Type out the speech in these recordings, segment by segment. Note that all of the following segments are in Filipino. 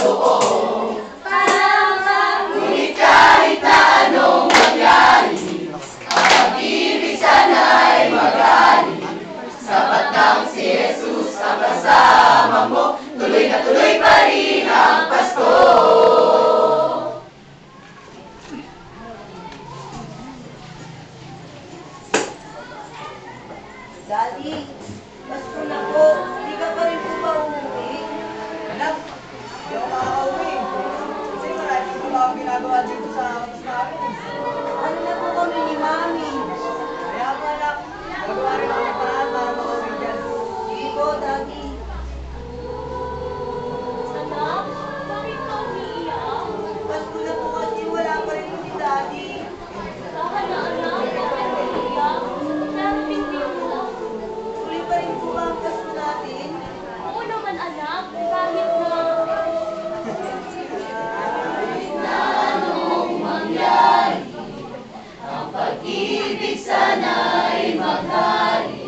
buo. Ngunit kahit na anong mangyari, ang pag-ibig sana'y magali. Sapat lang si Jesus ang kasama mo, tuloy na tuloy pa rin ang Pasko. Daddy, Pasko na po. Hindi ka pa rin po ba umuwi? Anak, hindi ako makakauwi. Kasi marami ko ba ang ginagawa dito sa katas namin. Ano na po kami ni Mami? Kaya pa anak, magawa rin ako ng paraan para makauwi dyan. Sige po, Daddy. Anak, bakit ka umiiyak? Pasko na po kasi wala pa rin po si Daddy. Saka na anak, bakit umiiyak? Narating din mo. Tuloy pa rin po ba ang Pasko natin? Oo naman anak, kahit na... Anong mangyari, ang pag-ibig sana'y maghari.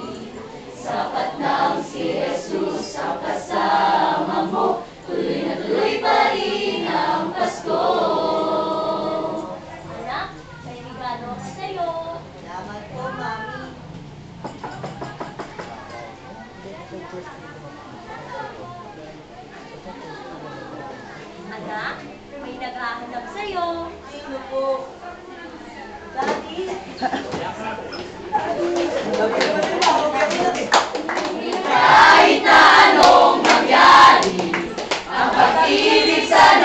Sapat lang si Jesus ang kasama mo, tuloy na tuloy pa rin ang Pasko. Anak, may regalo ako sa'yo. Salamat po, Mami. Anak, may naghahanap sa'yo. Sino po? Daddy? Kahit na anong mangyari, ang pag-ibig sana'y